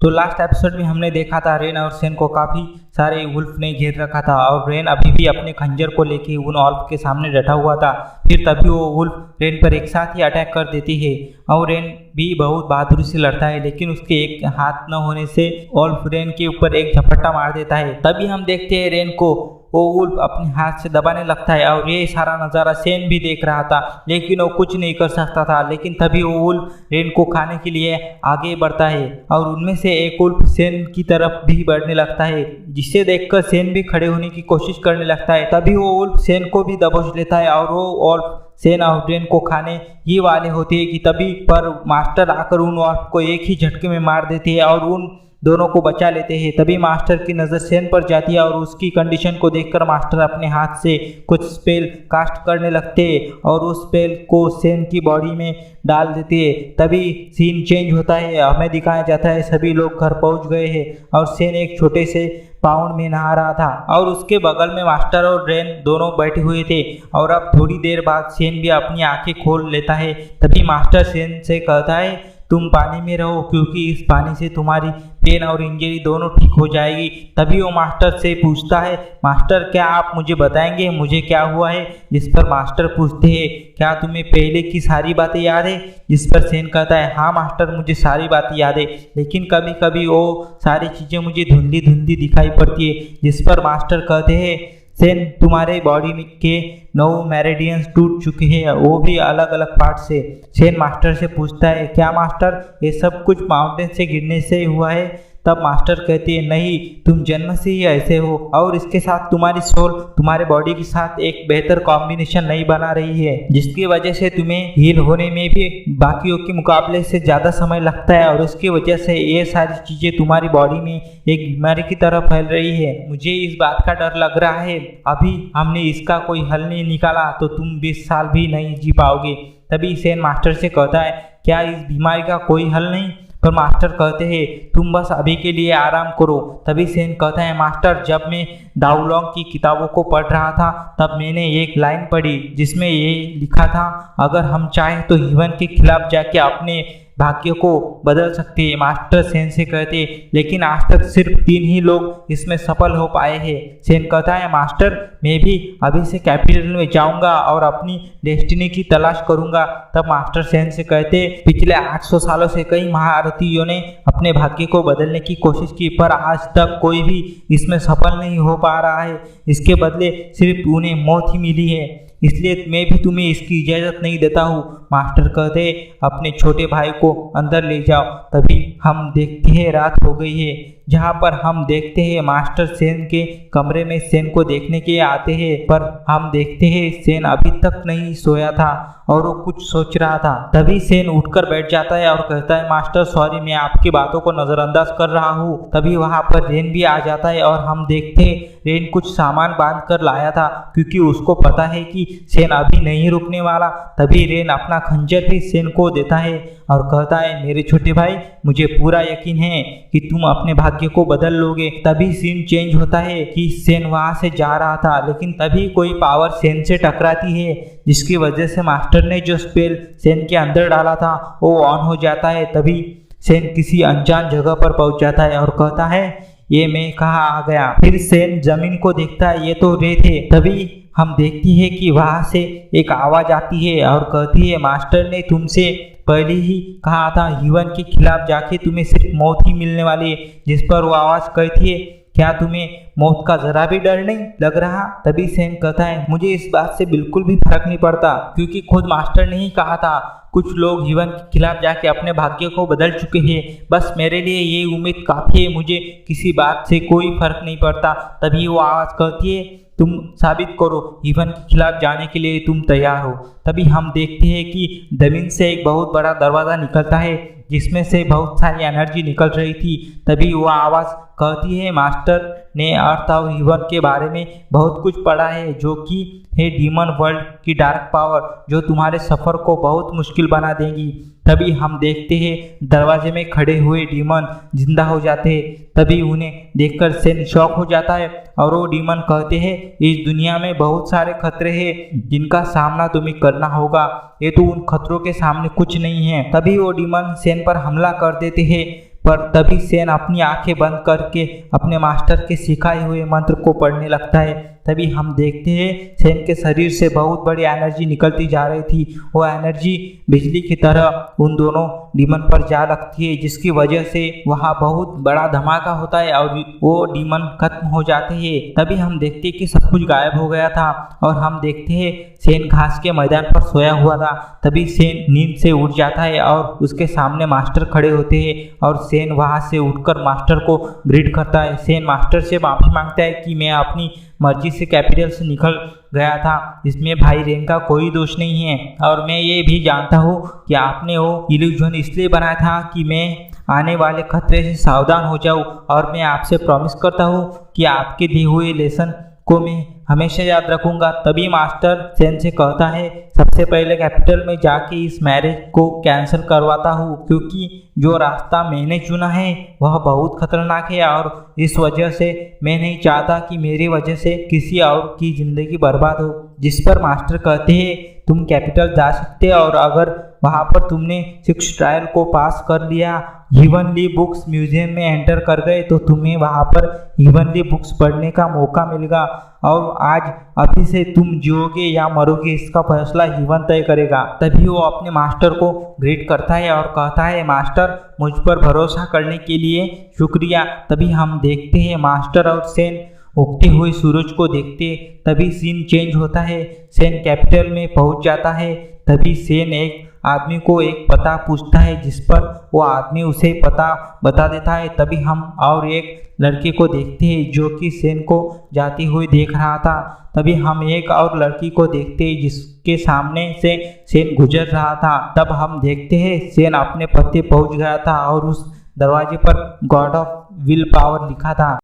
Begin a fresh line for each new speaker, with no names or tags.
तो last episode में हमने देखा था रेन और सेन को काफ़ी सारे वुल्फ ने घेर रखा था और रेन अभी भी अपने खंजर को लेके उन ऑल्फ के सामने डटा हुआ था। फिर तभी वो वुल्फ रेन पर एक साथ ही अटैक कर देती है और रेन भी बहुत बहादुरी से लड़ता है, लेकिन उसके एक हाथ न होने से ऑल्फ रेन के ऊपर एक झपट्टा मार देता है। तभी हम देखते हैं रेन को वो वुल्फ अपने हाथ से दबाने लगता है और ये सारा नज़ारा सेन भी देख रहा था, लेकिन वो कुछ नहीं कर सकता था। लेकिन तभी वो वुल्फ रेन को खाने के लिए आगे बढ़ता है और उनमें से एक वुल्फ सेन की तरफ भी बढ़ने लगता है, जिसे देखकर सेन भी खड़े होने की कोशिश करने लगता है। तभी वो वुल्फ सेन को भी दबोच लेता है और वो वुल्फ सेन और रेन को खाने ही वाले होते हैं कि तभी पर मास्टर आकर उन वुल्फ को एक ही झटके में मार देते हैं और उन दोनों को बचा लेते हैं। तभी मास्टर की नज़र सेन पर जाती है और उसकी कंडीशन को देखकर मास्टर अपने हाथ से कुछ स्पेल कास्ट करने लगते हैं और उस स्पेल को सेन की बॉडी में डाल देते हैं। तभी सीन चेंज होता है, हमें दिखाया जाता है सभी लोग घर पहुंच गए हैं और सेन एक छोटे से पाउंड में नहा रहा था और उसके बगल में मास्टर और रेन दोनों बैठे हुए थे। और अब थोड़ी देर बाद सेन भी अपनी आंखें खोल लेता है। तभी मास्टर सेन से कहता है तुम पानी में रहो क्योंकि इस पानी से तुम्हारी पेन और इंजरी दोनों ठीक हो जाएगी। तभी वो मास्टर से पूछता है मास्टर क्या आप मुझे बताएंगे मुझे क्या हुआ है, जिस पर मास्टर पूछते हैं क्या तुम्हें पहले की सारी बातें याद है, जिस पर सेन कहता है हाँ मास्टर मुझे सारी बातें याद है, लेकिन कभी कभी वो सारी चीज़ें मुझे धुंधली धुंधली दिखाई पड़ती है। जिस पर मास्टर कहते हैं सेन तुम्हारे बॉडी के 9 मेरिडियंस टूट चुके हैं, वो भी अलग अलग पार्ट से। सेन मास्टर से पूछता है क्या मास्टर ये सब कुछ माउंटेन से गिरने से हुआ है? तब मास्टर कहते हैं नहीं तुम जन्म से ही ऐसे हो और इसके साथ तुम्हारी सोल तुम्हारे बॉडी के साथ एक बेहतर कॉम्बिनेशन नहीं बना रही है, जिसकी वजह से तुम्हें हील होने में भी बाकियों के मुकाबले से ज़्यादा समय लगता है और उसकी वजह से ये सारी चीज़ें तुम्हारी बॉडी में एक बीमारी की तरह फैल रही है। मुझे इस बात का डर लग रहा है अभी हमने इसका कोई हल नहीं निकाला तो तुम 20 साल भी नहीं जी पाओगे। तभी सेन मास्टर से कहता है क्या इस बीमारी का कोई हल नहीं? पर मास्टर कहते हैं तुम बस अभी के लिए आराम करो। तभी सेन कहता है मास्टर जब मैं डाउलॉन्ग की किताबों को पढ़ रहा था तब मैंने एक लाइन पढ़ी जिसमें ये लिखा था अगर हम चाहें तो ह्यूमन के खिलाफ जाके अपने भाग्य को बदल सकते हैं। मास्टर सेन से कहते लेकिन आज तक सिर्फ 3 ही लोग इसमें सफल हो पाए हैं। सेन कहता है मास्टर मैं भी अभी से कैपिटल में जाऊंगा और अपनी डेस्टिनी की तलाश करूंगा। तब मास्टर सेन से कहते पिछले 800 सालों से कई महारथियों ने अपने भाग्य को बदलने की कोशिश की पर आज तक कोई भी इसमें सफल नहीं हो पा रहा है, इसके बदले सिर्फ उन्हें मौत ही मिली है, इसलिए मैं भी तुम्हें इसकी इजाज़त नहीं देता हूँ। मास्टर कहते अपने छोटे भाई को अंदर ले जाओ। तभी हम देखते हैं रात हो गई है, जहाँ पर हम देखते हैं मास्टर सेन के कमरे में सेन को देखने के लिए आते हैं, पर हम देखते हैं सेन अभी तक नहीं सोया था और वो कुछ सोच रहा था। तभी सेन उठकर बैठ जाता है और कहता है मास्टर सॉरी मैं आपकी बातों को नज़रअंदाज कर रहा हूँ। तभी वहाँ पर रेन भी आ जाता है और हम देखते हैं रेन कुछ सामान बांध कर लाया था क्योंकि उसको पता है कि सेन अभी नहीं रुकने वाला। तभी रेन अपना खंजर भी सेन को देता है और कहता है मेरे छोटे भाई मुझे पूरा यकीन है कि तुम अपने भाग्य को बदल लोगे। तभी सीन चेंज होता है कि सेन वहां से जा रहा था, लेकिन तभी कोई पावर सेन से टकराती है जिसकी वजह से मास्टर ने जो स्पेल सेन के अंदर डाला था वो ऑन हो जाता है। तभी सेन किसी अनजान जगह पर पहुंच जाता है और कहता है ये मैं कहाँ आ गया। फिर सेन जमीन को देखता है ये तो रेत है। तभी हम देखती है कि वहां से एक आवाज आती है और कहती है मास्टर ने तुमसे पहले ही कहा था ह्यूमन के खिलाफ जाके तुम्हें सिर्फ मौत ही मिलने वाली है। जिस पर वो आवाज कहती है क्या तुम्हें मौत का जरा भी डर नहीं लग रहा? तभी सेन कहता है मुझे इस बात से बिल्कुल भी फर्क नहीं पड़ता क्योंकि खुद मास्टर ने ही कहा था कुछ लोग ह्यूमन के खिलाफ जाके अपने भाग्य को बदल चुके हैं, बस मेरे लिए ये उम्मीद काफ़ी है, मुझे किसी बात से कोई फर्क नहीं पड़ता। तभी वो आवाज़ कहती है तुम साबित करो ह्यूमन के खिलाफ जाने के लिए तुम तैयार हो। तभी हम देखते हैं कि जमीन से एक बहुत बड़ा दरवाज़ा निकलता है जिसमें से बहुत सारी एनर्जी निकल रही थी। तभी वो आवाज़ कहती है मास्टर ने अर्थ और ह्यूमन के बारे में बहुत कुछ पढ़ा है जो कि है डीमन वर्ल्ड की डार्क पावर जो तुम्हारे सफ़र को बहुत मुश्किल बना देंगी। तभी हम देखते हैं दरवाजे में खड़े हुए डीमन जिंदा हो जाते हैं। तभी उन्हें देखकर सेन शॉक हो जाता है और वो डीमन कहते हैं इस दुनिया में बहुत सारे खतरे हैं जिनका सामना तुम्हें करना होगा, ये तो उन खतरों के सामने कुछ नहीं है। तभी वो डीमन सेन पर हमला कर देते हैं पर तभी सेन अपनी आंखें बंद करके अपने मास्टर के सिखाए हुए मंत्र को पढ़ने लगता है। तभी हम देखते हैं सेन के शरीर से बहुत बड़ी एनर्जी निकलती जा रही थी। वो एनर्जी बिजली की तरह उन दोनों डीमन पर जा लगती है, जिसकी वजह से वहाँ बहुत बड़ा धमाका होता है और वो डीमन खत्म हो जाते हैं। तभी हम देखते हैं कि सब कुछ गायब हो गया था और हम देखते हैं सेन घास के मैदान पर सोया हुआ था। तभी सेन नींद से उठ जाता है और उसके सामने मास्टर खड़े होते हैं और सेन वहाँ से उठकर मास्टर को ग्रीट करता है। सेन मास्टर से माफ़ी मांगता है कि मैं अपनी मर्जी से कैपिटल से निकल गया था, इसमें भाई रेन का कोई दोष नहीं है और मैं ये भी जानता हूँ कि आपने वो इल्यूजन इसलिए बनाया था कि मैं आने वाले खतरे से सावधान हो जाऊँ और मैं आपसे प्रॉमिस करता हूँ कि आपके दिए हुए लेसन को मैं हमेशा याद रखूंगा। तभी मास्टर सेन से कहता है सबसे पहले कैपिटल में जाके इस मैरिज को कैंसिल करवाता हूँ, क्योंकि जो रास्ता मैंने चुना है वह बहुत खतरनाक है और इस वजह से मैं नहीं चाहता कि मेरी वजह से किसी और की ज़िंदगी बर्बाद हो। जिस पर मास्टर कहते हैं तुम कैपिटल जा सकते और अगर वहाँ पर तुमने 6 ट्रायल को पास कर लिया, हीवनली बुक्स म्यूजियम में एंटर कर गए तो तुम्हें वहाँ पर हीवनली बुक्स पढ़ने का मौका मिलेगा और आज अभी से तुम जियोगे या मरोगे इसका फैसला हीवन तय करेगा। तभी वो अपने मास्टर को ग्रीट करता है और कहता है मास्टर मुझ पर भरोसा करने के लिए शुक्रिया। तभी हम देखते हैं मास्टर और सेन उगते हुए सूरज को देखते। तभी सीन चेंज होता है, सेन कैपिटल में पहुंच जाता है। तभी सेन एक आदमी को एक पता पूछता है जिस पर वो आदमी उसे पता बता देता है। तभी हम और एक लड़के को देखते हैं जो कि सेन को जाती हुई देख रहा था। तभी हम एक और लड़की को देखते हैं जिसके सामने से सेन गुजर रहा था। तब हम देखते हैं सेन अपने पते पहुंच गया था और उस दरवाजे पर गॉड ऑफ विल पावर लिखा था।